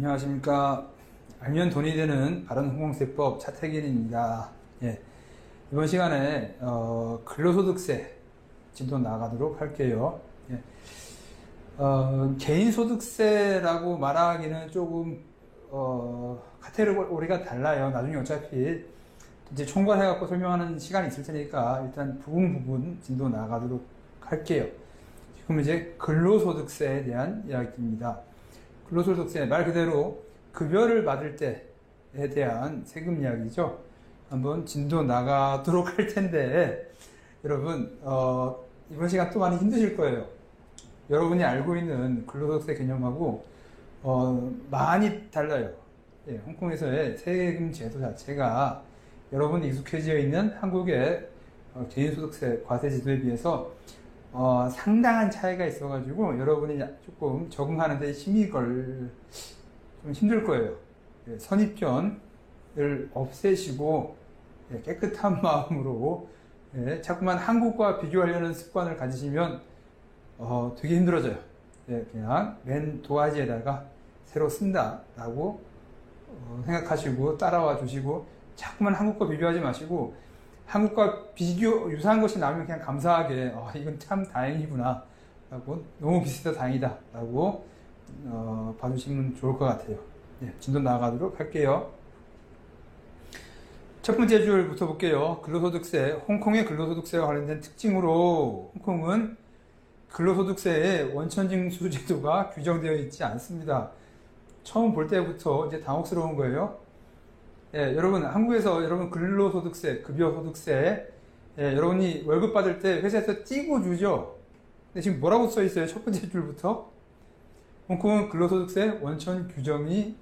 안녕하십니까. 알면 돈이 되는 바른홍콩세법 차태길입니다. 예, 이번 시간에 근로소득세 진도 나가도록 할게요. 예, 개인소득세라고 말하기는 조금 카테고리가 달라요. 나중에 어차피 이제 총괄해갖고 설명하는 시간이 있을 테니까 일단 부분 진도 나가도록 할게요. 지금 이제 근로소득세에 대한 이야기입니다. 근로소득세 말 그대로 급여를 받을 때에 대한 세금 이야기죠. 한번 진도 나가도록 할 텐데 여러분 이번 시간 또 많이 힘드실 거예요. 여러분이 알고 있는 근로소득세 개념하고 많이 달라요. 예, 홍콩에서의 세금 제도 자체가 여러분이 익숙해져 있는 한국의 개인소득세 과세 제도에 비해서 상당한 차이가 있어가지고 여러분이 조금 적응하는데 힘이 좀 힘들 거예요. 예, 선입견을 없애시고 예, 깨끗한 마음으로 예, 자꾸만 한국과 비교하려는 습관을 가지시면 되게 힘들어져요. 예, 그냥 맨 도화지에다가 새로 쓴다라고 생각하시고 따라와 주시고 자꾸만 한국과 비교하지 마시고 한국과 유사한 것이 나오면 그냥 감사하게 이건 참 다행이구나 라고 너무 비슷해서 다행이다 라고 봐주시면 좋을 것 같아요. 네, 진도 나가도록 할게요. 첫 번째 줄부터 볼게요. 근로소득세. 홍콩의 근로소득세와 관련된 특징으로 홍콩은 근로소득세의 원천징수 제도가 규정되어 있지 않습니다. 처음 볼 때부터 이제 당혹스러운 거예요. 예, 여러분 한국에서 여러분 근로소득세, 급여소득세 여러분이 월급 받을 때 회사에서 띄고 주죠. 근데 지금 뭐라고 써 있어요? 첫 번째 줄부터 홍콩은 근로소득세 원천 규정이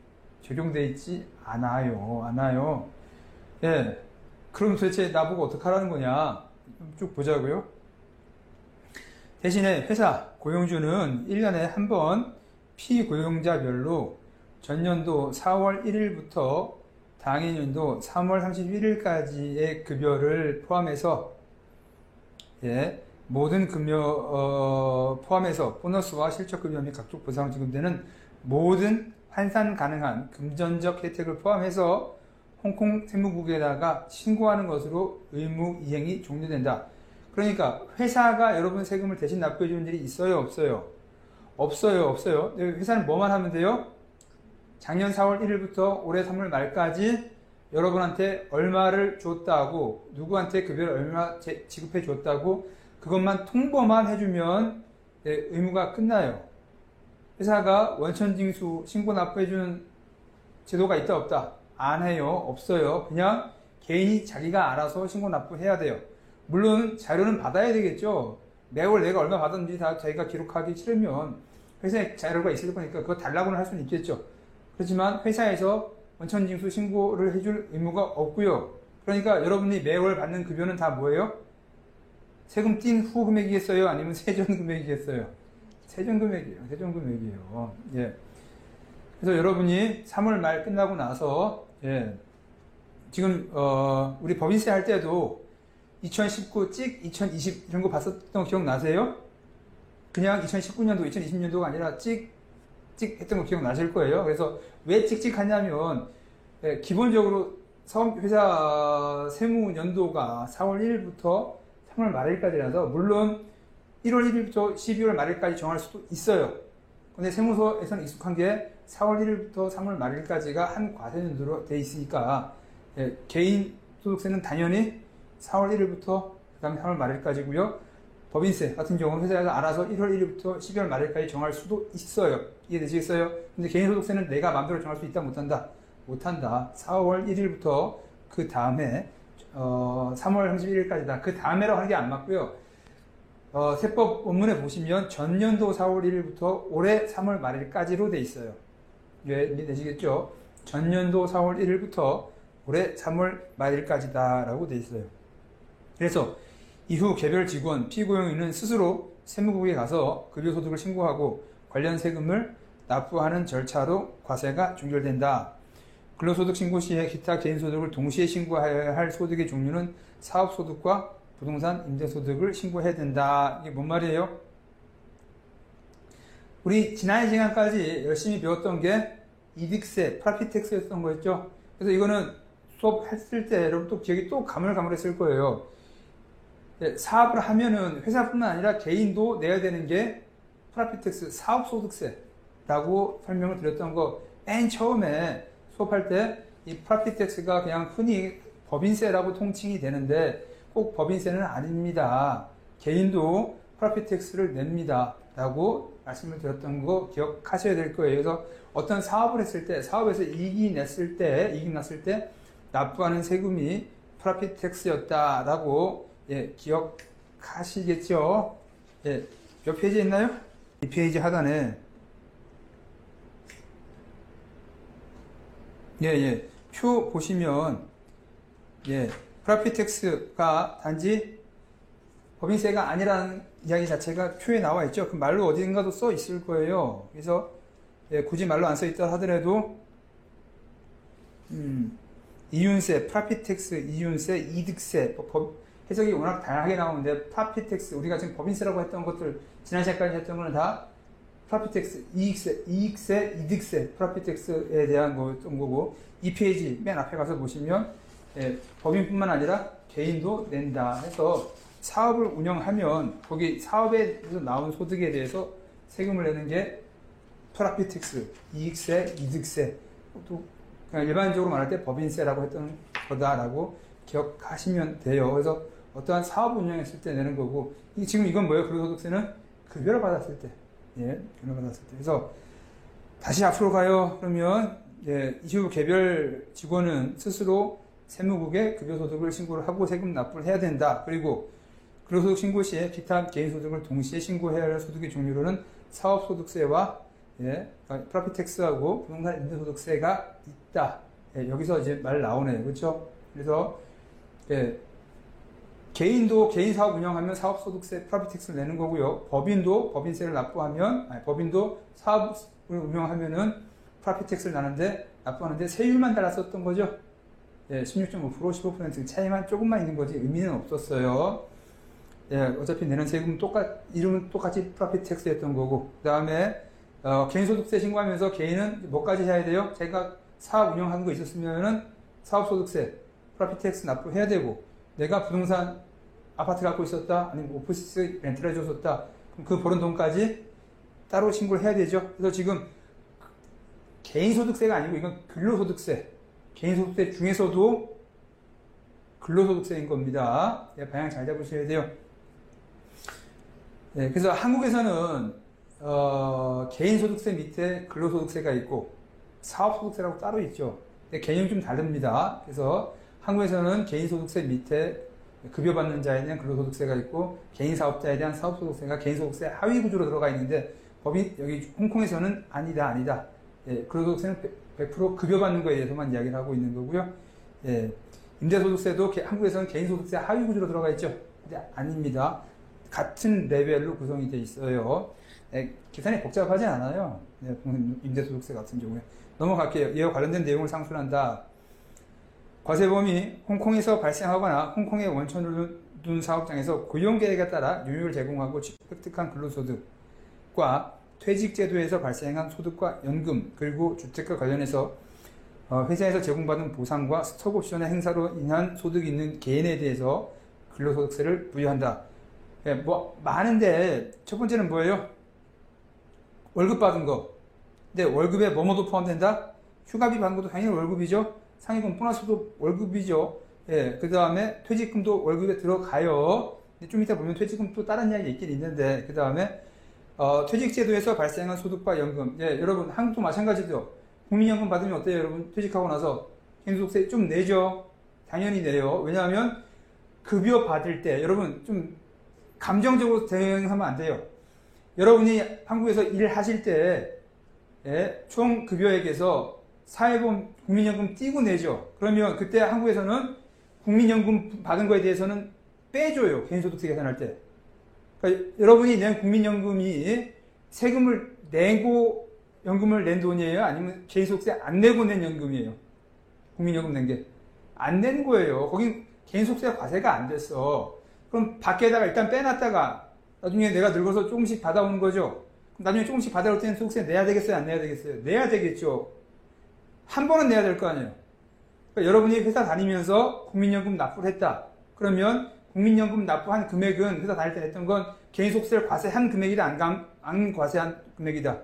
적용되어 있지 않아요. 예, 그럼 도대체 나보고 어떡하라는 거냐? 쭉 보자고요. 대신에 회사 고용주는 1년에 한 번 피고용자별로 전년도 4월 1일부터 당해년도 3월 31일까지의 급여를 포함해서 예, 모든 급여 포함해서 보너스와 실적급여 및 각종 보상 지급되는 모든 환산 가능한 금전적 혜택을 포함해서 홍콩 세무국에다가 신고하는 것으로 의무 이행이 종료된다. 그러니까 회사가 여러분 세금을 대신 납부해 주는 일이 있어요, 없어요? 없어요. 회사는 뭐만 하면 돼요? 작년 4월 1일부터 올해 3월 말까지 여러분한테 얼마를 줬다고, 누구한테 급여를 얼마 지급해 줬다고 그것만 통보만 해주면 의무가 끝나요. 회사가 원천징수 신고 납부해주는 제도가 있다 없다? 안 해요. 없어요. 그냥 개인이 자기가 알아서 신고 납부해야 돼요. 물론 자료는 받아야 되겠죠. 매월 내가 얼마 받았는지 다 자기가 기록하기 싫으면 회사에 자료가 있을 거니까 그거 달라고는 할 수는 있겠죠. 그렇지만 회사에서 원천징수 신고를 해줄 의무가 없고요. 그러니까 여러분이 매월 받는 급여는 다 뭐예요? 세금 뗀 후 금액이겠어요? 아니면 세전 금액이겠어요? 세전 금액이에요. 예. 그래서 여러분이 3월 말 끝나고 나서 예. 지금 우리 법인세 할 때도 2019 찍 2020 이런 거 봤었던 거 기억나세요? 그냥 2019년도 2020년도가 아니라 찍 했던 거 기억나실 거예요. 그래서 왜 찍찍하냐면 기본적으로 회사 세무 연도가 4월 1일부터 3월 말일까지라서 물론 1월 1일부터 12월 말일까지 정할 수도 있어요. 근데 세무서에서는 익숙한 게 4월 1일부터 3월 말일까지가 한 과세연도로 돼 있으니까 개인 소득세는 당연히 4월 1일부터 그 다음에 3월 말일까지고요. 법인세 같은 경우는 회사에서 알아서 1월 1일부터 12월 말일까지 정할 수도 있어요. 이해되시겠어요? 근데 개인소득세는 내가 마음대로 정할 수 있다 못한다? 못한다. 4월 1일부터 그 다음에 3월 31일까지다. 그 다음에라고 하는 게 안 맞고요. 세법 원문에 보시면 전년도 4월 1일부터 올해 3월 말일까지로 돼 있어요. 이해되시겠죠? 전년도 4월 1일부터 올해 3월 말일까지다 라고 돼 있어요. 그래서 이후 개별 직원, 피고용인은 스스로 세무국에 가서 급여소득을 신고하고 관련 세금을 납부하는 절차로 과세가 종결된다. 근로소득 신고 시에 기타 개인소득을 동시에 신고해야 할 소득의 종류는 사업소득과 부동산 임대소득을 신고해야 된다. 이게 뭔 말이에요? 우리 지난 시간까지 열심히 배웠던 게 이득세, 프라피텍스였던 거였죠. 그래서 이거는 수업 했을 때 여러분 또 기억이 또 가물가물했을 거예요. 사업을 하면은 회사뿐만 아니라 개인도 내야 되는 게 프라피텍스, 사업소득세라고 설명을 드렸던 거 맨 처음에 수업할 때 이 프라피텍스가 그냥 흔히 법인세라고 통칭이 되는데 꼭 법인세는 아닙니다. 개인도 프라피텍스를 냅니다. 라고 말씀을 드렸던 거 기억하셔야 될 거예요. 그래서 어떤 사업을 했을 때, 사업에서 이익이 났을 때 납부하는 세금이 프라피텍스였다라고 기억하시겠죠? 몇 페이지에 있나요? 이 페이지 하단에 표 보시면 프라피텍스가 단지 법인세가 아니라는 이야기 자체가 표에 나와 있죠. 그 말로 어딘가도 써 있을 거예요. 그래서 굳이 말로 안 써 있다 하더라도 이윤세, 프라피텍스, 이윤세, 이득세 해석이 워낙 다양하게 나오는데 프라피텍스 우리가 지금 법인세라고 했던 것들 지난 시간까지 했던 거는 다 프라피텍스, 이익세, 이득세, 프라피텍스에 대한 거였던 거고 이 페이지 맨 앞에 가서 보시면 법인뿐만 아니라 개인도 낸다 해서 사업을 운영하면 거기 사업에서 나온 소득에 대해서 세금을 내는 게 프라피텍스, 이익세, 이득세 또 그냥 일반적으로 말할 때 법인세라고 했던 거다라고 기억하시면 돼요. 그래서 어떠한 사업 운영했을 때 내는 거고 지금 이건 뭐예요? 근로소득세는 급여를 받았을 때 급여를 받았을 때 그래서 다시 앞으로 가요. 그러면 이후 개별 직원은 스스로 세무국에 급여소득을 신고를 하고 세금 납부를 해야 된다. 그리고 근로소득 신고 시에 기타 개인소득을 동시에 신고해야 할 소득의 종류로는 사업소득세와 프라피텍스하고 부동산 임대소득세가 있다. 여기서 이제 말 나오네요. 그렇죠? 그래서 개인도 개인 사업 운영하면 사업소득세 프라피텍스를 내는 거고요. 법인도 법인세를 납부하면 법인도 사업을 운영하면은 프라피텍스를 납부하는데 세율만 달랐었던 거죠. 16.5%, 15% 차이만 조금만 있는 거지 의미는 없었어요. 어차피 내는 세금 이름은 똑같이 프라피텍스였던 거고 그 다음에 개인소득세 신고하면서 개인은 뭐까지 해야 돼요? 자기가 사업 운영하는 거 있었으면은 사업소득세 프라피텍스 납부해야 되고 내가 부동산 아파트 갖고 있었다 아니면 오피스 렌트를 해줬었다 그럼 그 벌은 돈까지 따로 신고를 해야 되죠. 그래서 지금 개인소득세가 아니고 이건 근로소득세 개인소득세 중에서도 근로소득세인 겁니다. 방향 잘 잡으셔야 돼요. 그래서 한국에서는 개인소득세 밑에 근로소득세가 있고 사업소득세라고 따로 있죠. 근데 개념이 좀 다릅니다. 그래서 한국에서는 개인소득세 밑에 급여받는 자에 대한 근로소득세가 있고 개인사업자에 대한 사업소득세가 개인소득세 하위 구조로 들어가 있는데 여기 홍콩에서는 아니다. 근로소득세는 100% 급여받는 거에 대해서만 이야기를 하고 있는 거고요. 임대소득세도 한국에서는 개인소득세 하위 구조로 들어가 있죠. 근데 아닙니다. 같은 레벨로 구성이 되어 있어요. 계산이 복잡하지 않아요. 임대소득세 같은 경우에. 넘어갈게요. 이와 관련된 내용을 상술한다. 과세범이 홍콩에서 발생하거나 홍콩에 원천을 둔 사업장에서 고용계획에 따라 유익을 제공하고 획득한 근로소득과 퇴직제도에서 발생한 소득과 연금 그리고 주택과 관련해서 회사에서 제공받은 보상과 스톡옵션의 행사로 인한 소득이 있는 개인에 대해서 근로소득세를 부여한다. 많은데 첫 번째는 뭐예요? 월급 받은 거. 근데 월급에 뭐뭐도 포함된다? 휴가비 받는 것도 당연히 월급이죠. 상여금 보너스도 월급이죠. 그 다음에 퇴직금도 월급에 들어가요. 좀 이따 보면 퇴직금 또 다른 이야기 있긴 있는데 그 다음에 퇴직제도에서 발생한 소득과 연금. 여러분 한국도 마찬가지죠. 국민연금 받으면 어때요? 여러분 퇴직하고 나서 개인소득세 좀 내죠. 당연히 내요. 왜냐하면 급여 받을 때 여러분 좀 감정적으로 대응하면 안 돼요. 여러분이 한국에서 일하실 때 총 급여액에서 사회보험 국민연금 띄고 내죠. 그러면 그때 한국에서는 국민연금 받은 거에 대해서는 빼줘요. 개인소득세 계산할 때. 그러니까 여러분이 낸 국민연금이 세금을 내고 연금을 낸 돈이에요? 아니면 개인소득세 안 내고 낸 연금이에요? 국민연금 낸 게. 안 낸 거예요. 거긴 개인소득세 과세가 안 됐어. 그럼 밖에다가 일단 빼놨다가 나중에 내가 늙어서 조금씩 받아오는 거죠. 나중에 조금씩 받아올 때는 소득세 내야 되겠어요? 안 내야 되겠어요? 내야 되겠죠. 한 번은 내야 될 거 아니에요. 그러니까 여러분이 회사 다니면서 국민연금 납부를 했다. 그러면 국민연금 납부한 금액은 회사 다닐 때 했던 건 개인속세를 과세한 금액이다, 안 과세한 금액이다.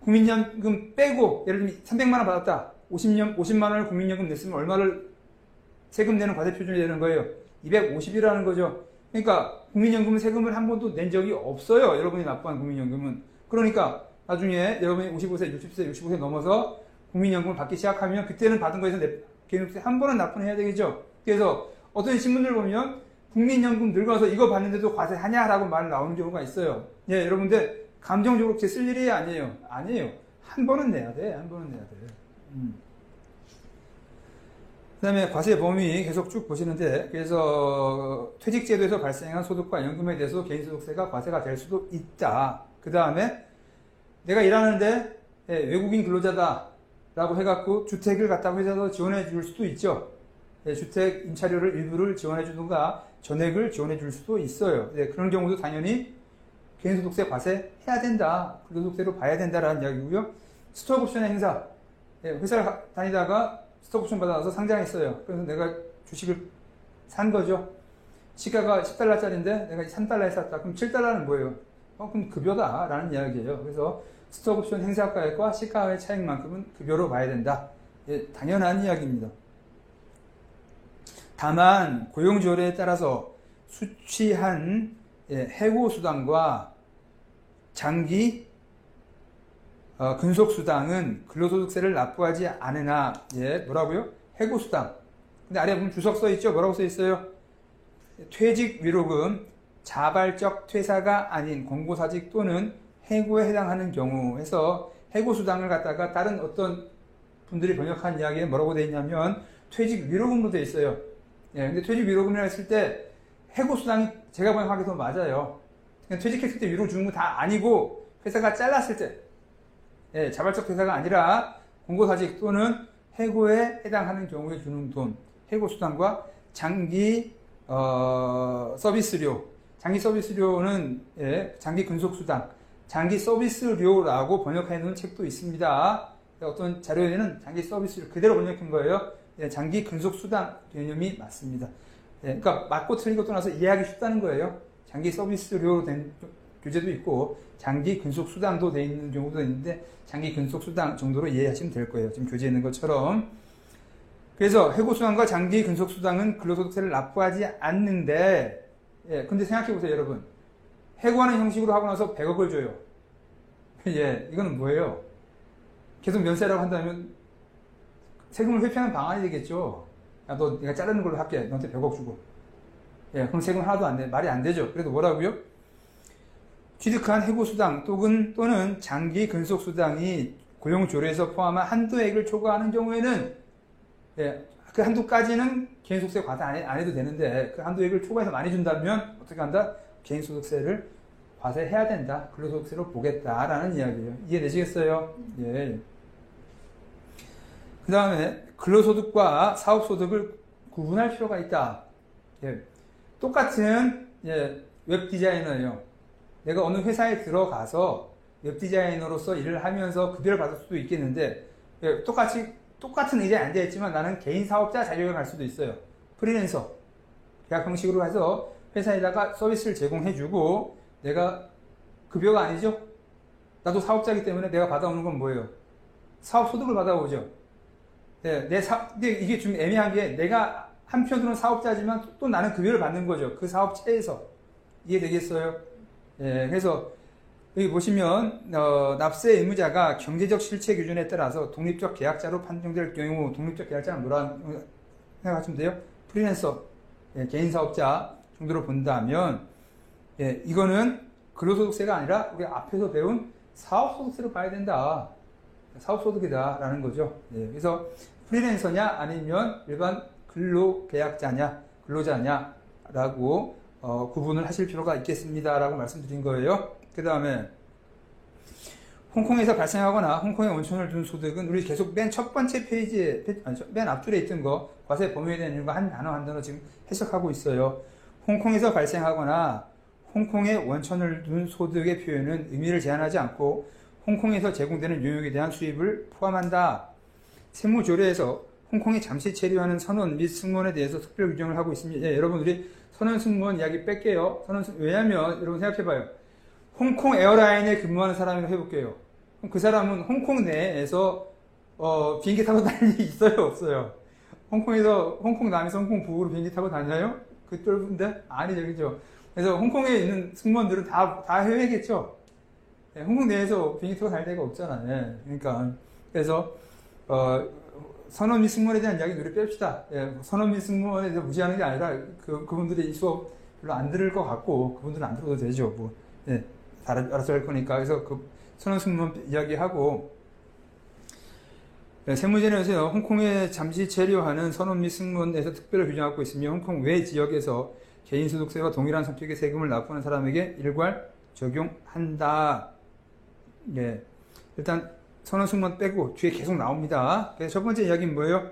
국민연금 빼고 예를 들면 300만 원 받았다. 50만 원을 국민연금 냈으면 얼마를 세금 내는 과세 표준이 되는 거예요? 250이라는 거죠. 그러니까 국민연금 세금을 한 번도 낸 적이 없어요. 여러분이 납부한 국민연금은. 그러니까 나중에 여러분이 55세, 60세, 65세 넘어서 국민연금을 받기 시작하면 그때는 받은 거에서 개인속세 한 번은 납부는 해야 되겠죠. 그래서 어떤 신문들 보면 국민연금 늙어서 이거 받는데도 과세하냐라고 말 나오는 경우가 있어요. 예, 여러분들 감정적으로 그렇게 쓸 일이 아니에요. 아니에요. 한 번은 내야 돼. 한 번은 내야 돼. 그 다음에 과세 범위 계속 쭉 보시는데, 그래서 퇴직제도에서 발생한 소득과 연금에 대해서 개인소득세가 과세가 될 수도 있다. 그 다음에 내가 일하는데 외국인 근로자다 라고 해갖고 주택을 갖다가 회사에서 지원해 줄 수도 있죠. 주택 임차료를 일부를 지원해 주든가 전액을 지원해 줄 수도 있어요. 그런 경우도 당연히 개인소득세 과세해야 된다. 근로소득세로 봐야 된다라는 이야기고요. 스톡옵션의 행사. 회사를 다니다가 스톡옵션 받아서 상장했어요. 그래서 내가 주식을 산 거죠. 시가가 10달러짜리인데 내가 3달러에 샀다. 그럼 7달러는 뭐예요? 그럼 급여다라는 이야기예요. 그래서 스톡옵션 행사가액과 시가의 차익만큼은 급여로 봐야 된다. 당연한 이야기입니다. 다만 고용조례에 따라서 수취한 해고수당과 장기 근속수당은 근로소득세를 납부하지 않으나, 뭐라고요? 해고수당. 근데 아래에 보면 주석 써 있죠? 뭐라고 써 있어요? 퇴직위로금, 자발적 퇴사가 아닌 공고사직 또는 해고에 해당하는 경우 해서 해고수당을 갖다가 다른 어떤 분들이 번역한 이야기에 뭐라고 되어 있냐면 퇴직위로금으로 되어 있어요. 근데 퇴직위로금이라고 했을 때 해고수당이 제가 번역하기 더 맞아요. 그냥 퇴직했을 때 위로 주는 거 다 아니고 회사가 잘랐을 때, 자발적 퇴사가 아니라 공고사직 또는 해고에 해당하는 경우에 주는 돈, 해고수당과 장기 서비스료, 장기 서비스료는 장기 근속수당, 장기 서비스료라고 번역해 놓은 책도 있습니다. 어떤 자료에는 장기 서비스료 그대로 번역한 거예요. 장기 근속수당 개념이 맞습니다. 그러니까 맞고 틀린 것도 나서 이해하기 쉽다는 거예요. 장기 서비스료로 된 교재도 있고 장기 근속수당도 돼 있는 경우도 있는데 장기 근속수당 정도로 이해하시면 될 거예요. 지금 교재에 있는 것처럼. 그래서 해고수당과 장기 근속수당은 근로소득세를 납부하지 않는데, 근데 생각해보세요, 여러분. 해고하는 형식으로 하고 나서 100억을 줘요. 이거는 뭐예요? 계속 면세라고 한다면 세금을 회피하는 방안이 되겠죠. 야, 너 내가 자르는 걸로 할게. 너한테 100억 주고. 그럼 세금 하나도 안 돼. 말이 안 되죠. 그래도 뭐라고요? 취득한 해고수당 또는 장기 근속수당이 고용조례에서 포함한 한도액을 초과하는 경우에는, 그 한도까지는 개인소득세 과세 안 해도 되는데, 그 한도액을 초과해서 많이 준다면 어떻게 한다? 개인소득세를 과세해야 된다. 근로소득세로 보겠다라는 이야기예요. 이해되시겠어요? 그 다음에 근로소득과 사업소득을 구분할 필요가 있다. 똑같은 웹디자이너예요. 내가 어느 회사에 들어가서 웹디자이너로서 일을 하면서 급여를 받을 수도 있겠는데, 똑같은 의자에 앉아있지만 나는 개인 사업자 자격을 갈 수도 있어요. 프리랜서. 계약 형식으로 해서 회사에다가 서비스를 제공해주고, 내가 급여가 아니죠? 나도 사업자이기 때문에 내가 받아오는 건 뭐예요? 사업소득을 받아오죠. 근데 이게 좀 애매한 게 내가 한편으로는 사업자지만 또 나는 급여를 받는 거죠. 그 사업체에서. 이해되겠어요? 그래서 여기 보시면 납세 의무자가 경제적 실체 기준에 따라서 독립적 계약자로 판정될 경우, 독립적 계약자는 뭐라 생각하시면 돼요? 프리랜서, 개인 사업자 정도로 본다면, 이거는 근로소득세가 아니라 우리 앞에서 배운 사업소득세로 봐야 된다. 사업소득이다라는 거죠. 그래서 프리랜서냐 아니면 일반 근로계약자냐 근로자냐라고 구분을 하실 필요가 있겠습니다라고 말씀드린 거예요. 그 다음에 홍콩에서 발생하거나 홍콩에 원천을 둔 소득은 우리 계속 맨 첫 번째 페이지에 맨 앞줄에 있던 거 과세 범위에 대한 이유가 한 단어 지금 해석하고 있어요. 홍콩에서 발생하거나 홍콩에 원천을 둔 소득의 표현은 의미를 제한하지 않고 홍콩에서 제공되는 용역에 대한 수입을 포함한다. 세무조례에서 홍콩에 잠시 체류하는 선원 및 승무원에 대해서 특별 규정을 하고 있습니다. 예, 여러분들이 선원 승무원 이야기 뺄게요. 왜냐하면 여러분 생각해봐요. 홍콩 에어라인에 근무하는 사람이라고 해볼게요. 그럼 그 사람은 홍콩 내에서 비행기 타고 다닐 일이 있어요, 없어요? 홍콩 남에서 홍콩 북으로 비행기 타고 다녀요? 그 쫄분데? 아니죠, 그죠? 그래서 홍콩에 있는 승무원들은 다 해외겠죠? 예, 홍콩 내에서 비행기 타고 다닐 데가 없잖아요. 예, 그러니까. 그래서, 선원 및 승무원에 대한 이야기 우리 뺍시다. 예, 선원 및 승무원에 대해서 무시하는 게 아니라, 그분들의 이 수업 별로 안 들을 것 같고, 그분들은 안 들어도 되죠. 뭐, 예, 알아서 할 거니까. 그래서 선원 승무원 이야기하고, 세무조례에서 홍콩에 잠시 체류하는 선원 및 승무원에서 특별히 규정하고 있으며 홍콩 외 지역에서 개인소득세와 동일한 성격의 세금을 납부하는 사람에게 일괄 적용한다. 예, 일단 선원 승무원 빼고 뒤에 계속 나옵니다. 그래서 첫 번째 이야기는 뭐예요?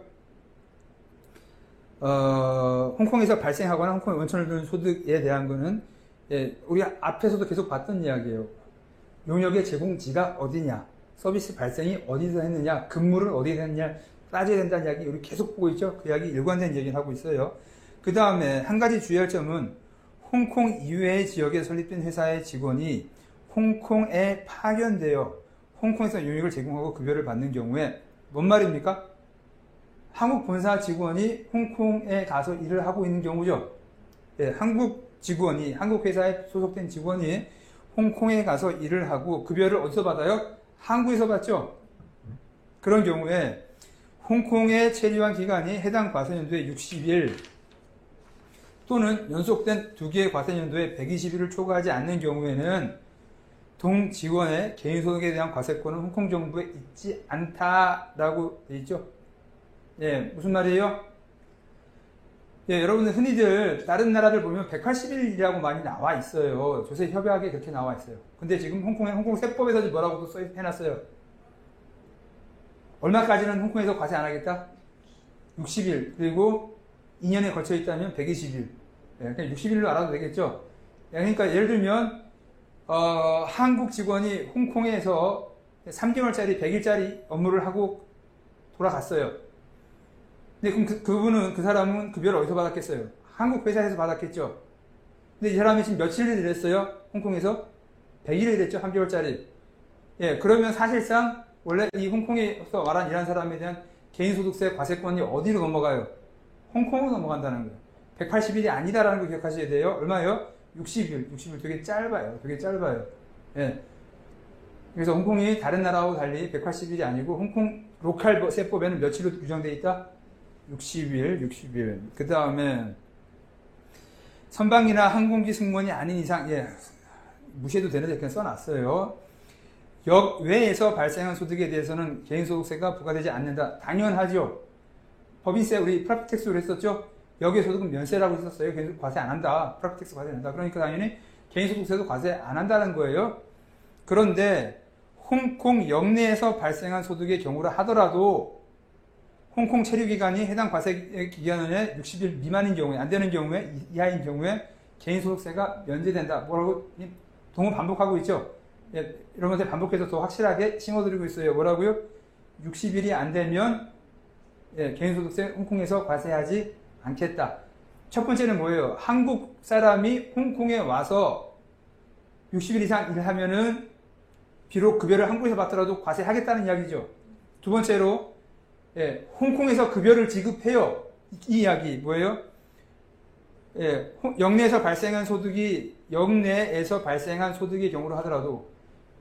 홍콩에서 발생하거나 홍콩에 원천을 두는 소득에 대한 거는 우리 앞에서도 계속 봤던 이야기예요. 용역의 제공지가 어디냐, 서비스 발생이 어디서 했느냐, 근무를 어디서 했느냐 따져야 된다는 이야기 우리 계속 보고 있죠. 그 이야기 일관된 얘기를 하고 있어요. 그 다음에 한 가지 주의할 점은 홍콩 이외의 지역에 설립된 회사의 직원이 홍콩에 파견되어 홍콩에서 용역을 제공하고 급여를 받는 경우에 뭔 말입니까? 한국 본사 직원이 홍콩에 가서 일을 하고 있는 경우죠. 예, 한국 회사에 소속된 직원이 홍콩에 가서 일을 하고 급여를 어디서 받아요? 한국에서 받죠. 그런 경우에 홍콩에 체류한 기간이 해당 과세연도의 60일 또는 연속된 2개의 과세연도에 120일을 초과하지 않는 경우에는 동직원의 개인소득에 대한 과세권은 홍콩 정부에 있지 않다라고 되어 있죠. 예, 무슨 말이에요? 예, 여러분들 흔히들 다른 나라들 보면 180일이라고 많이 나와 있어요. 조세 협약에 그렇게 나와 있어요. 근데 지금 홍콩 세법에서 뭐라고 해놨어요? 얼마까지는 홍콩에서 과세 안 하겠다? 60일. 그리고 2년에 걸쳐 있다면 120일. 예, 그냥 60일로 알아도 되겠죠? 예, 그러니까 예를 들면, 한국 직원이 홍콩에서 3개월짜리, 100일짜리 업무를 하고 돌아갔어요. 근데 그럼 그 사람은 급여를 어디서 받았겠어요? 한국 회사에서 받았겠죠? 근데 이 사람이 지금 며칠을 일했어요? 홍콩에서? 100일을 일했죠? 3개월짜리. 예, 그러면 사실상 원래 이 홍콩에서 일한 사람에 대한 개인소득세 과세권이 어디로 넘어가요? 홍콩으로 넘어간다는 거예요. 180일이 아니다라는 거 기억하셔야 돼요. 얼마예요? 60일 되게 짧아요. 예. 그래서 홍콩이 다른 나라하고 달리 180일이 아니고 홍콩 로컬 세법에는 며칠로 규정되어 있다? 60일. 그 다음에 선박이나 항공기 승무원이 아닌 이상, 예, 무시해도 되는데 그냥 써놨어요. 역 외에서 발생한 소득에 대해서는 개인소득세가 부과되지 않는다. 당연하죠. 법인세 우리 프라프텍스로 했었죠. 역의 소득은 면세라고 했었어요. 개인소득 과세 안 한다. 프라프텍스 과세 안 한다. 그러니까 당연히 개인소득세도 과세 안 한다는 거예요. 그런데 홍콩 역내에서 발생한 소득의 경우라 하더라도 홍콩 체류 기간이 해당 과세 기간에 60일 미만인 경우에, 안 되는 경우에, 이하인 경우에 개인소득세가 면제된다. 뭐라고 동호 반복하고 있죠. 예, 이런 것들 반복해서 더 확실하게 심어드리고 있어요. 뭐라고요? 60일이 안 되면 예, 개인소득세 홍콩에서 과세하지 않겠다. 첫 번째는 뭐예요? 한국 사람이 홍콩에 와서 60일 이상 일을 하면은 비록 급여를 한국에서 받더라도 과세하겠다는 이야기죠. 두 번째로 예, 홍콩에서 급여를 지급해요. 이 이야기 뭐예요? 예, 역내에서 발생한 소득의 경우로 하더라도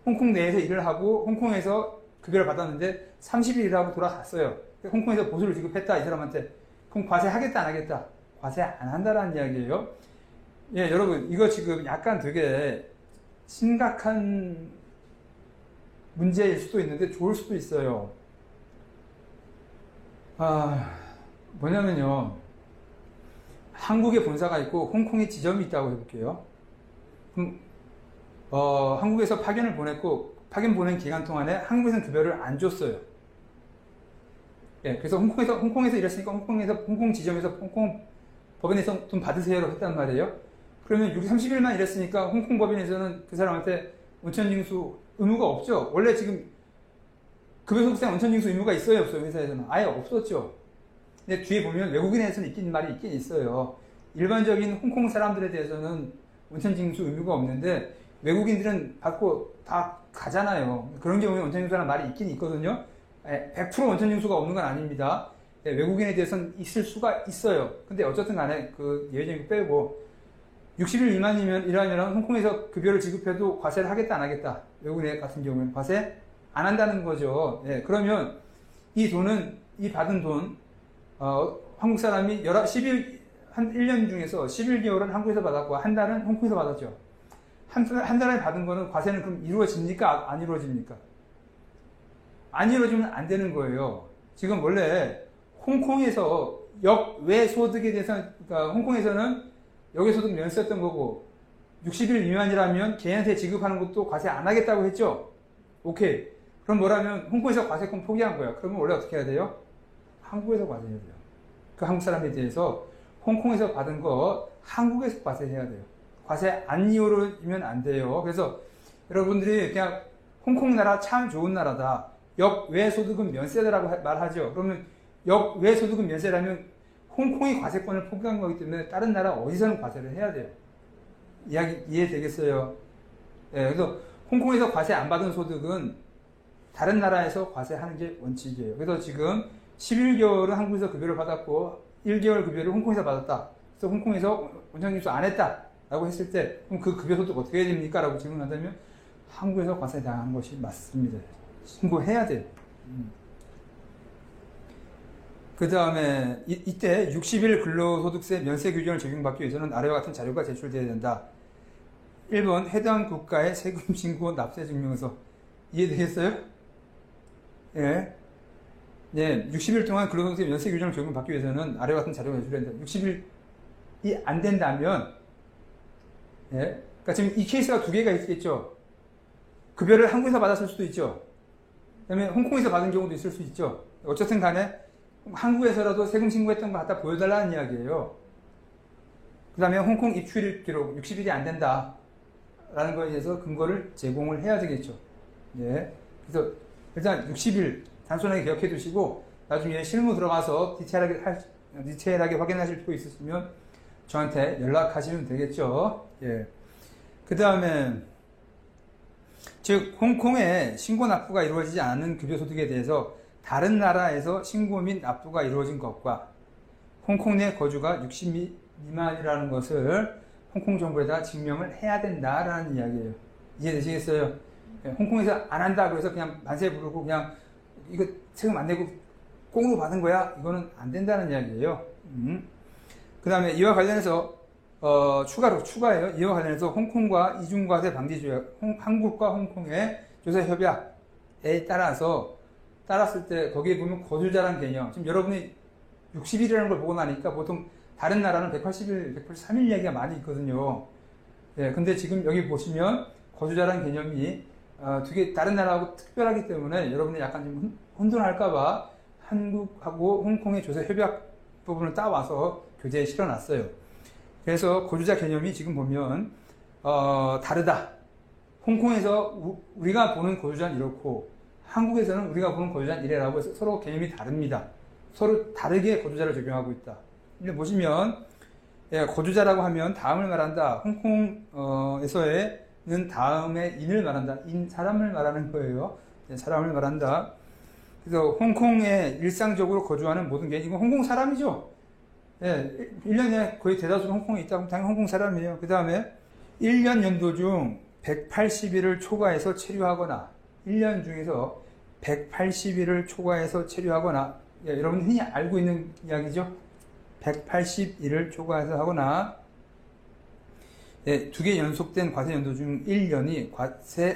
홍콩 내에서 일을 하고 홍콩에서 급여를 받았는데 30일 일하고 돌아갔어요. 홍콩에서 보수를 지급했다 이 사람한테. 그럼 과세하겠다 안 하겠다? 과세 안 한다라는 이야기예요. 예, 여러분 이거 지금 약간 되게 심각한 문제일 수도 있는데 좋을 수도 있어요. 뭐냐면요. 한국에 본사가 있고 홍콩에 지점이 있다고 해볼게요. 그럼 한국에서 파견을 보냈고 파견 보낸 기간 동안에 한국에서는 급여를 안 줬어요. 예, 그래서 홍콩에서 일했으니까 홍콩 지점에서 홍콩 법인에서 돈 받으세요라고 했단 말이에요. 그러면 30일만 일했으니까 홍콩 법인에서는 그 사람한테 원천징수 의무가 없죠. 원래 지금 급여소득세 원천징수 의무가 있어요, 없어요? 회사에서는 아예 없었죠. 근데 뒤에 보면 외국인에서는 있긴 말이 있긴 있어요. 일반적인 홍콩 사람들에 대해서는 원천징수 의무가 없는데 외국인들은 받고 다 가잖아요. 그런 경우에 원천징수라는 말이 있긴 있거든요. 100% 원천징수가 없는 건 아닙니다. 외국인에 대해서는 있을 수가 있어요. 근데 어쨌든 간에 그 예외적인 거 빼고 60일 미만이면 이러면 홍콩에서 급여를 지급해도 과세를 하겠다 안 하겠다. 외국인 같은 경우에는 과세 안 한다는 거죠. 그러면 이 돈은 이 받은 돈 한국 사람이 한 1년 중에서 11개월은 한국에서 받았고 한 달은 홍콩에서 받았죠. 한 달에 받은 거는 과세는 그럼 이루어집니까? 안 이루어집니까? 안 이루어지면 안 되는 거예요. 지금 원래 홍콩에서 역외 소득에 대해서, 그러니까 홍콩에서는 역외소득 면세였던 거고, 60일 미만이라면 개인한테 지급하는 것도 과세 안 하겠다고 했죠? 오케이. 그럼 뭐라면 홍콩에서 과세권 포기한 거야. 그러면 원래 어떻게 해야 돼요? 한국에서 과세해야 돼요. 그 한국 사람에 대해서 홍콩에서 받은 거 한국에서 과세해야 돼요. 과세 안 이루어지면 안 돼요. 그래서 여러분들이 그냥 홍콩 나라 참 좋은 나라다. 역외소득은 면세다라고 말하죠. 그러면 역외소득은 면세라면 홍콩이 과세권을 포기한 거기 때문에 다른 나라 어디서는 과세를 해야 돼요. 이해되겠어요? 그래서 홍콩에서 과세 안 받은 소득은 다른 나라에서 과세하는 게 원칙이에요. 그래서 지금 11개월은 한국에서 급여를 받았고 1개월 급여를 홍콩에서 받았다. 그래서 홍콩에서 원천징수 안 했다. 라고 했을 때 그럼 그 급여 소득 어떻게 해야 됩니까? 라고 질문한다면 한국에서 과세 당한 것이 맞습니다. 신고해야 돼요. 그 다음에 이때 60일 근로소득세 면세 규정을 적용받기 위해서는 아래와 같은 자료가 제출되어야 된다. 1번 해당 국가의 세금 신고 납세 증명서. 이해되겠어요? 예. 60일 동안 근로소득세 면세 규정을 적용받기 위해서는 아래와 같은 자료가 제출해야 된다. 60일이 안 된다면 그러니까 지금 이 케이스가 두 개가 있겠죠. 급여를 한국에서 받았을 수도 있죠. 그다음에 홍콩에서 받은 경우도 있을 수 있죠. 어쨌든 간에 한국에서라도 세금 신고했던 거 갖다 보여달라는 이야기예요. 그 다음에 홍콩 입출입 기록 60일이 안 된다 라는 거에 대해서 근거를 제공을 해야 되겠죠. 그래서 일단 60일 단순하게 기억해 두시고 나중에 실무 들어가서 디테일하게 확인하실 필요 있으시면 저한테 연락하시면 되겠죠. 그 다음에 즉 홍콩에 신고 납부가 이루어지지 않은 급여소득에 대해서 다른 나라에서 신고 및 납부가 이루어진 것과 홍콩 내 거주가 60일 미만이라는 것을 홍콩 정부에다 증명을 해야 된다라는 이야기예요. 이해되시겠어요? 홍콩에서 안 한다고 해서 그냥 만세 부르고 그냥 이거 세금 안 내고 꽁으로 받은 거야? 이거는 안 된다는 이야기예요. 그 다음에 이와 관련해서 추가예요. 이와 관련해서 홍콩과 이중과세 방지 조약, 한국과 홍콩의 조세 협약에 따랐을 때 거기에 보면 거주자란 개념. 지금 여러분이 60일이라는 걸 보고 나니까 보통 다른 나라는 180일, 183일 얘기가 많이 있거든요. 근데 지금 여기 보시면 거주자란 개념이 되게 다른 나라하고 특별하기 때문에 여러분이 약간 좀 혼돈할까봐 한국하고 홍콩의 조세 협약 부분을 따와서 교재에 실어놨어요. 그래서 거주자 개념이 지금 보면 다르다. 홍콩에서 우리가 보는 거주자는 이렇고 한국에서는 우리가 보는 거주자는 이래라고 해서 서로 개념이 다릅니다. 서로 다르게 거주자를 적용하고 있다. 근데 보시면 거주자라고 하면 다음을 말한다. 홍콩에서는 다음에 인을 말한다. 사람을 말하는 거예요. 사람을 말한다. 그래서 홍콩에 일상적으로 거주하는 모든 개인, 이건 홍콩 사람이죠. 1년에 거의 대다수는 홍콩에 있다 그러면 당연히 홍콩 사람이에요. 그 다음에 1년 연도 중 180일을 초과해서 체류하거나 1년 중에서 180일을 초과해서 체류하거나 여러분 흔히 알고 있는 이야기죠. 180일을 초과해서 하거나 두 개 연속된 과세 연도 중 1년이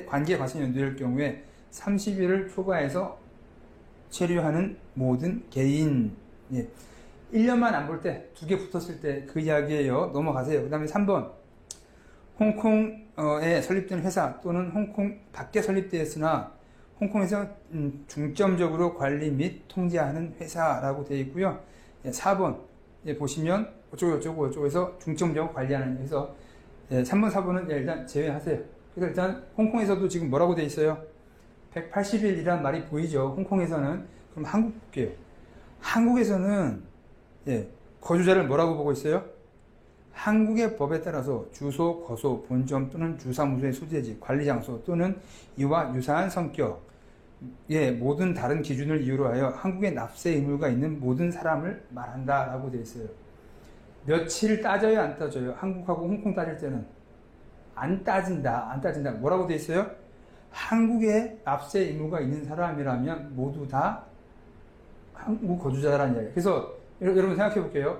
관계 과세 연도일 경우에 30일을 초과해서 체류하는 모든 개인. 1년만 안 볼 때, 두 개 붙었을 때 그 이야기예요. 넘어가세요. 그 다음에 3번. 홍콩에 설립된 회사 또는 홍콩 밖에 설립되었으나 홍콩에서 중점적으로 관리 및 통제하는 회사라고 되어 있고요. 4번. 보시면 어쩌고저쩌고에서 중점적으로 관리하는 회사. 3번, 4번은 일단 제외하세요. 그래서 일단 홍콩에서도 지금 뭐라고 되어 있어요? 180일이란 말이 보이죠. 홍콩에서는. 그럼 한국 볼게요. 한국에서는 거주자를 뭐라고 보고 있어요? 한국의 법에 따라서 주소, 거소, 본점 또는 주사무소의 소재지, 관리장소 또는 이와 유사한 성격, 모든 다른 기준을 이유로 하여 한국에 납세 의무가 있는 모든 사람을 말한다 라고 되어 있어요. 며칠 따져요, 안 따져요? 한국하고 홍콩 따질 때는 안 따진다. 뭐라고 되어 있어요? 한국에 납세 의무가 있는 사람이라면 모두 다 한국 거주자라는 이야기예요. 그래서 여러분 생각해 볼게요.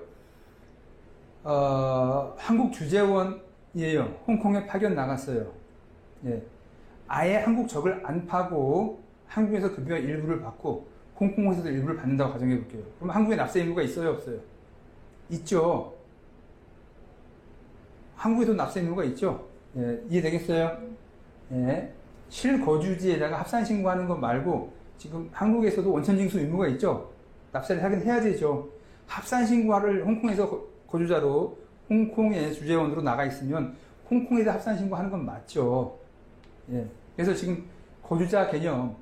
한국 주재원이에요. 홍콩에 파견 나갔어요. 아예 한국 적을 안 파고 한국에서 급여 일부를 받고 홍콩에서도 일부를 받는다고 가정해 볼게요. 그럼 한국에 납세 의무가 있어요, 없어요? 있죠. 한국에도 납세 의무가 있죠. 이해되겠어요? 실거주지에다가 합산 신고하는 것 말고 지금 한국에서도 원천징수 의무가 있죠. 납세를 하긴 해야 되죠. 합산 신고를 홍콩에서 거주자로 홍콩의 주재원으로 나가 있으면 홍콩에다 합산 신고하는 건 맞죠. 그래서 지금 거주자 개념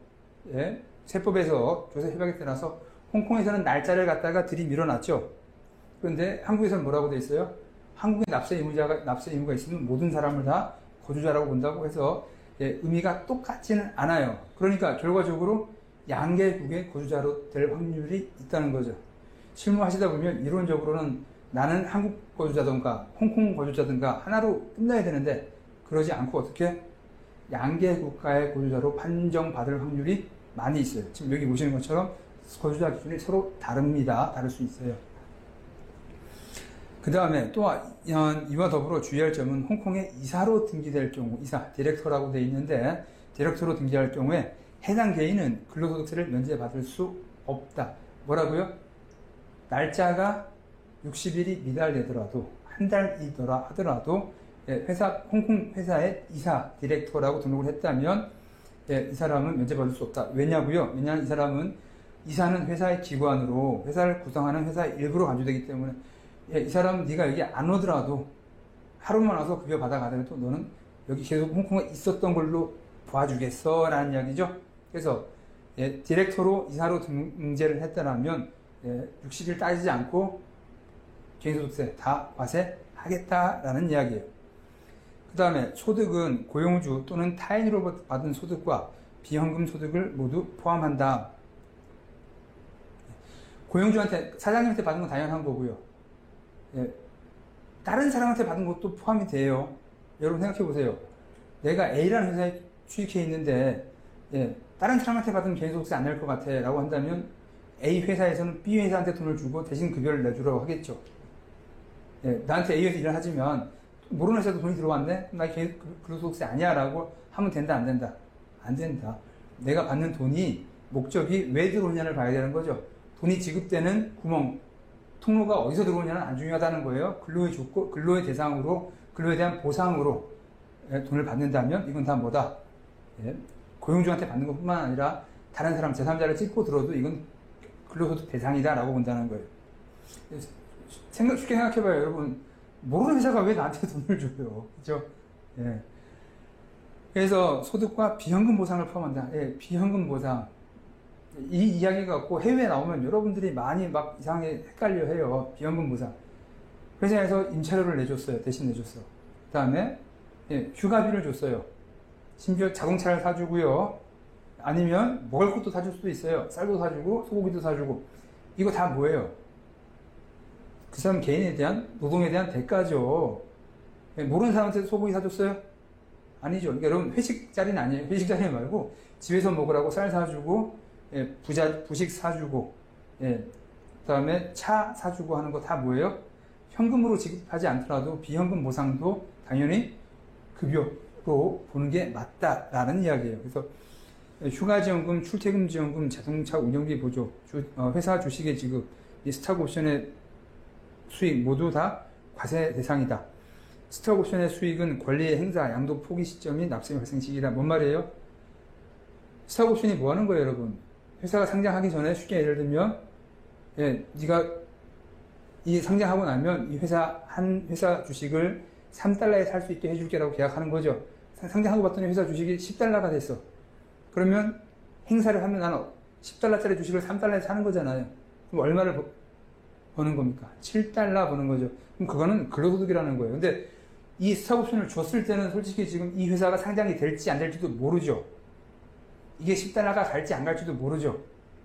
세법에서 교섭 협약에 따라서 홍콩에서는 날짜를 갖다가 들이밀어놨죠. 그런데 한국에서는 뭐라고 돼 있어요? 한국에 납세 의무가 있으면 모든 사람을 다 거주자라고 본다고 해서 의미가 똑같지는 않아요. 그러니까 결과적으로 양개국의 거주자로 될 확률이 있다는 거죠. 실무하시다 보면 이론적으로는 나는 한국 거주자든가 홍콩 거주자든가 하나로 끝나야 되는데 그러지 않고 어떻게 양개 국가의 거주자로 판정받을 확률이 많이 있어요. 지금 여기 보시는 것처럼 거주자 기준이 서로 다릅니다. 다를 수 있어요. 그 다음에 또 이와 더불어 주의할 점은 홍콩에 이사로 등기될 경우, 디렉터라고 되어 있는데 디렉터로 등기할 경우에 해당 개인은 근로소득세를 면제받을 수 없다. 뭐라고요? 날짜가 60일이 미달되더라도 한 달이더라 하더라도 홍콩 회사의 이사, 디렉터라고 등록을 했다면 이 사람은 면제받을 수 없다. 왜냐고요? 왜냐하면 이 사람은 이사는 회사의 기관으로 회사를 구성하는 회사의 일부로 간주되기 때문에 이 사람은 네가 여기 안 오더라도 하루만 와서 급여 받아가더라도 너는 여기 계속 홍콩에 있었던 걸로 봐주겠어 라는 이야기죠. 그래서 디렉터로 이사로 등재를 했다면 60일 따지지 않고 개인소득세 다 과세하겠다라는 이야기예요. 그 다음에 소득은 고용주 또는 타인으로 받은 소득과 비현금 소득을 모두 포함한다. 고용주한테, 사장님한테 받은 건 당연한 거고요. 다른 사람한테 받은 것도 포함이 돼요. 여러분 생각해 보세요. 내가 A라는 회사에 취직해 있는데 다른 사람한테 받은 개인소득세 안 낼 것 같아 라고 한다면 A 회사에서는 B 회사한테 돈을 주고 대신 급여를 내주라고 하겠죠. 나한테 A 회사 일을 하지만 모르는 회사도 돈이 들어왔네? 나 근로소득세 아니야 라고 하면 된다 안 된다? 안 된다. 내가 받는 돈이 목적이 왜 들어오냐를 봐야 되는 거죠. 돈이 지급되는 구멍, 통로가 어디서 들어오냐는 안 중요하다는 거예요. 근로의 대상으로, 근로에 대한 보상으로 돈을 받는다면 이건 다 뭐다? 고용주한테 받는 것뿐만 아니라 다른 사람 제3자를 찍고 들어도 이건 근로소득 대상이다 라고 본다는 거예요. 쉽게 생각해봐요. 여러분 모르는 회사가 왜 나한테 돈을 줘요? 그죠? 그래서 소득과 비현금 보상을 포함한다. 비현금 보상. 이 이야기 갖고 해외에 나오면 여러분들이 많이 막 이상하게 헷갈려 해요. 비현금 보상. 회사에서 임차료를 내줬어요. 대신 내줬어. 그 다음에 휴가비를 줬어요. 심지어 자동차를 사주고요. 아니면 먹을 것도 사줄 수도 있어요. 쌀도 사주고 소고기도 사주고. 이거 다 뭐예요? 그 사람 개인에 대한 노동에 대한 대가죠. 모르는 사람한테 소고기 사줬어요? 아니죠. 그러니까 여러분 회식 자리는 아니에요. 회식 자리 말고 집에서 먹으라고 쌀 사주고 부식 사주고 그 다음에 차 사주고 하는 거 다 뭐예요? 현금으로 지급하지 않더라도 비현금 보상도 당연히 급여로 보는 게 맞다라는 이야기예요. 그래서 휴가지원금, 출퇴근지원금, 자동차 운영비 보조, 회사 주식의 지급, 스탁 옵션의 수익 모두 다 과세 대상이다. 스탁 옵션의 수익은 권리의 행사, 양도 포기 시점이 납세 발생 시기다. 뭔 말이에요? 스탁 옵션이 뭐 하는 거예요, 여러분? 회사가 상장하기 전에 쉽게 예를 들면, 네가 이 상장하고 나면 이 한 회사 주식을 3달러에 살 수 있게 해줄게라고 계약하는 거죠. 상장하고 봤더니 회사 주식이 10달러가 됐어. 그러면 행사를 하면 나는 10달러짜리 주식을 3달러에 사는 거잖아요. 그럼 얼마를 버는 겁니까? 7달러 버는 거죠. 그럼 그거는 근로소득이라는 거예요. 근데 이 스톡옵션을 줬을 때는 솔직히 지금 이 회사가 상장이 될지 안 될지도 모르죠. 이게 10달러가 갈지 안 갈지도 모르죠.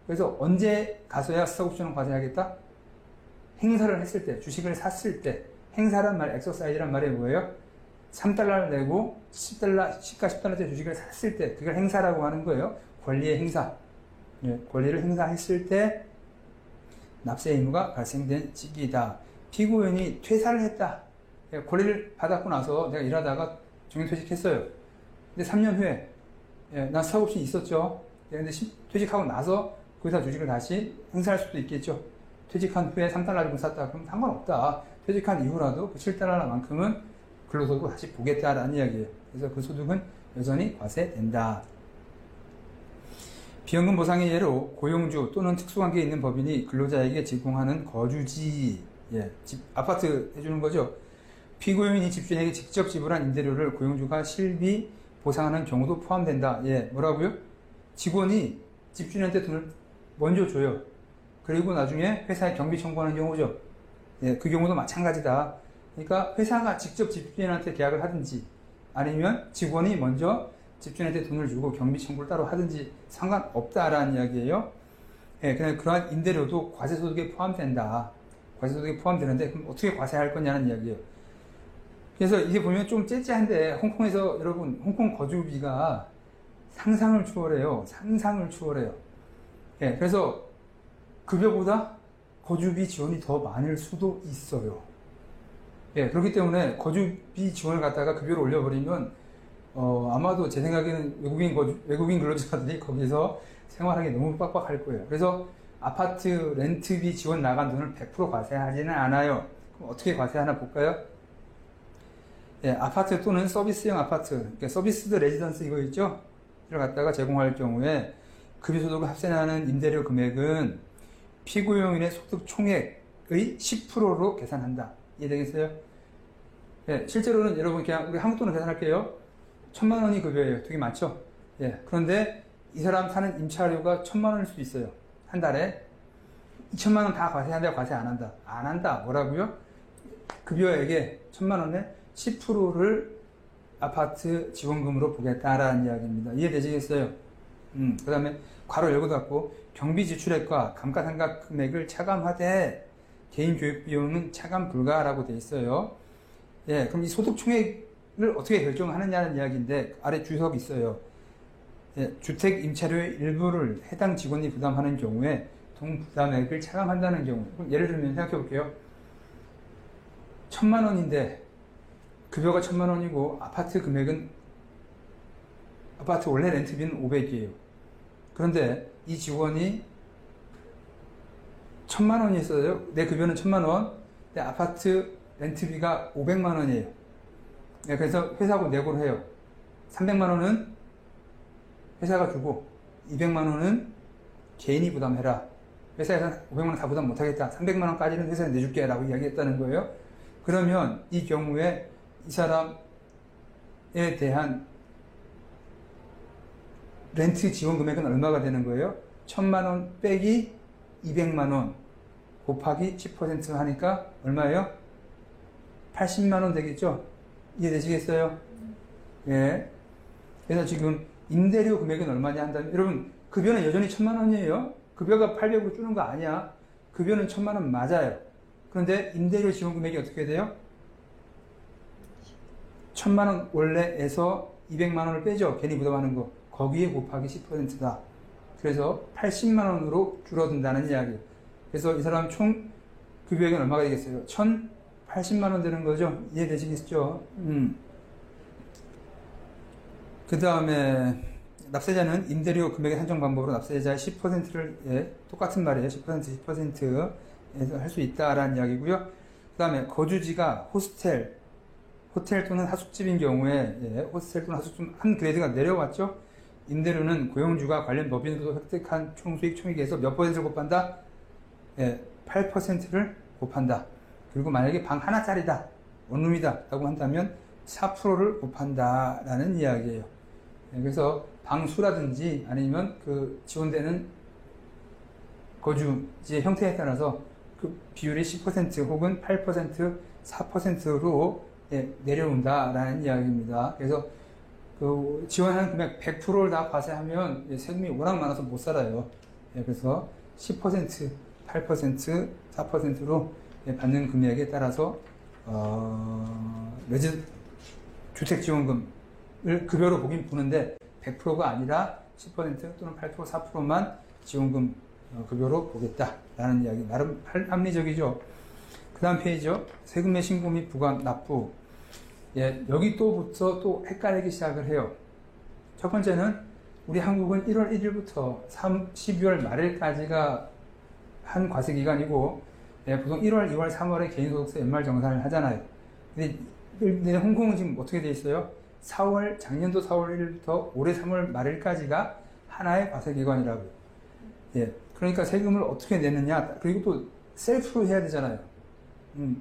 그래서 언제 가서야 스톡옵션을 과세하겠다? 행사를 했을 때, 주식을 샀을 때, 행사란 말, 엑서사이즈란 말이 뭐예요? 3달러를 내고 10달러, 시가 10달러짜리 주식을 샀을 때, 그걸 행사라고 하는 거예요. 권리의 행사. 예, 권리를 행사했을 때 납세 의무가 발생된 시기이다. 피고인이 퇴사를 했다. 예, 권리를 받았고 나서 내가 일하다가 정년퇴직했어요. 근데 3년 후에 예, 난 스톡옵션이 있었죠. 예, 근데 퇴직하고 나서 그 회사 주식을 다시 행사할 수도 있겠죠. 퇴직한 후에 3달러 주고 샀다. 그럼 상관없다. 퇴직한 이후라도 그 7달러만큼은 근로소득을 다시 보겠다라는 이야기예요. 그래서 그 소득은 여전히 과세된다. 비연금 보상의 예로 고용주 또는 특수관계에 있는 법인이 근로자에게 제공하는 거주지, 예, 아파트 해주는 거죠. 피고인이 집주인에게 직접 지불한 임대료를 고용주가 실비 보상하는 경우도 포함된다. 예, 뭐라고요? 직원이 집주인한테 돈을 먼저 줘요. 그리고 나중에 회사에 경비 청구하는 경우죠. 예, 그 경우도 마찬가지다. 그러니까 회사가 직접 집주인한테 계약을 하든지 아니면 직원이 먼저 집주인한테 돈을 주고 경비 청구를 따로 하든지 상관없다라는 이야기예요. 예, 그냥 그러한 임대료도 과세소득에 포함된다. 과세소득에 포함되는데 그럼 어떻게 과세할 거냐는 이야기예요. 그래서 이게 보면 좀 째째한데 홍콩에서 여러분 홍콩 거주비가 상상을 초월해요. 상상을 초월해요. 예, 그래서 급여보다 거주비 지원이 더 많을 수도 있어요. 예, 그렇기 때문에 거주비 지원을 갖다가 급여를 올려버리면 아마도 제 생각에는 외국인 근로자들이 거기서 생활하기 너무 빡빡할 거예요. 그래서 아파트 렌트비 지원 나간 돈을 100% 과세하지는 않아요. 그럼 어떻게 과세하나 볼까요? 예, 아파트 또는 서비스형 아파트, 그러니까 서비스드 레지던스 이거 있죠? 이를 갖다가 제공할 경우에 급여소득을 합산하는 임대료 금액은 피고용인의 소득 총액의 10%로 계산한다. 이해되겠어요? 예, 실제로는 여러분 그냥 우리 한국 돈으로 계산할게요. 1,000만 원이 급여예요. 되게 많죠? 예, 그런데 이 사람 사는 임차료가 1,000만 원일 수도 있어요. 한 달에 2,000만 원 다 과세한다, 과세 안 한다? 안 한다. 뭐라고요? 급여액의 1,000만 원에 10%를 아파트 지원금으로 보겠다라는 이야기입니다. 이해되시겠어요? 그 다음에 괄호 열고 닫고 경비 지출액과 감가상각 금액을 차감하되 개인 교육 비용은 차감 불가라고 되어 있어요. 예, 그럼 이 소득 총액을 어떻게 결정하느냐는 이야기인데 아래 주석이 있어요. 예, 주택 임차료의 일부를 해당 직원이 부담하는 경우에 동부담액을 차감한다는 경우. 그럼 예를 들면 생각해 볼게요. 1,000만 원인데 급여가 1,000만 원이고 아파트 금액은 아파트 원래 렌트비는 500이에요. 그런데 이 직원이 1,000만 원이 있어요. 내 급여는 1,000만 원, 내 아파트 렌트비가 500만 원이에요. 네, 그래서 회사하고 내고를 해요. 300만 원은 회사가 주고 200만 원은 개인이 부담해라. 회사에서 500만 원 다 부담 못하겠다. 300만 원까지는 회사에 내줄게 라고 이야기했다는 거예요. 그러면 이 경우에 이 사람에 대한 렌트 지원 금액은 얼마가 되는 거예요? 1,000만 원 빼기 200만 원 곱하기 10% 하니까 얼마예요? 80만 원 되겠죠? 이해되시겠어요? 예. 그래서 지금 임대료 금액은 얼마냐 한다면 여러분 급여는 여전히 1,000만 원이에요. 급여가 800으로 주는 거 아니야. 급여는 1,000만 원 맞아요. 그런데 임대료 지원 금액이 어떻게 돼요? 1,000만 원 원래에서 200만 원을 빼죠. 괜히 부담하는 거. 거기에 곱하기 10%다. 그래서 80만 원으로 줄어든다는 이야기예요. 그래서 이 사람 총 급여액은 얼마가 되겠어요? 1,080만 원 되는 거죠. 이해되시겠죠? 그 다음에 납세자는 임대료 금액의 산정 방법으로 납세자의 10%를 예, 똑같은 말이에요. 10%에서 할 수 있다라는 이야기고요. 그 다음에 거주지가 호스텔 또는 하숙집인 경우에 예, 호스텔 또는 하숙집 한 그레이드가 내려왔죠. 임대료는 고용주가 관련 법인으로 획득한 총수익 총액에서 몇 %를 곱한다? 예, 8%를 곱한다. 그리고 만약에 방 하나짜리다, 원룸이다 라고 한다면 4%를 곱한다 라는 이야기예요. 예, 그래서 방수라든지 아니면 그 지원되는 거주지의 형태에 따라서 그 비율이 10% 혹은 8%, 4%로 내려온다라는 이야기입니다. 그래서 그 지원하는 금액 100%를 다 과세하면 세금이 워낙 많아서 못 살아요. 그래서 10%, 8%, 4%로 받는 금액에 따라서 주택지원금을 급여로 보긴 보는데 100%가 아니라 10% 또는 8%, 4%만 지원금 급여로 보겠다라는 이야기. 나름 합리적이죠. 그 다음 페이지요. 세금의 신고 및 부과 납부. 여기 또부터 또 헷갈리기 시작을 해요. 첫 번째는 우리 한국은 1월 1일부터 12월 말일까지가 한 과세 기간이고 보통 1월, 2월, 3월에 개인소득세 연말정산을 하잖아요. 근데 홍콩은 지금 어떻게 돼 있어요? 작년도 4월 1일부터 올해 3월 말일까지가 하나의 과세 기간이라고요. 그러니까 세금을 어떻게 내느냐, 그리고 또 셀프로 해야 되잖아요.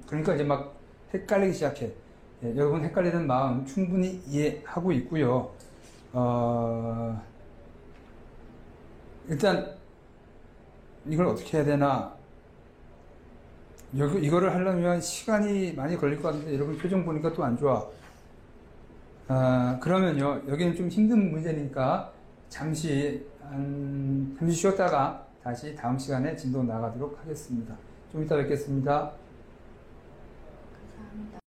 그러니까 이제 막 헷갈리기 시작해. 여러분 헷갈리는 마음 충분히 이해하고 있고요. 일단 이걸 어떻게 해야 되나, 이거를 하려면 시간이 많이 걸릴 것 같은데 여러분 표정 보니까 또 안 좋아. 그러면요, 여기는 좀 힘든 문제니까 잠시 쉬었다가 다시 다음 시간에 진도 나가도록 하겠습니다. 좀 이따 뵙겠습니다. 감사합니다.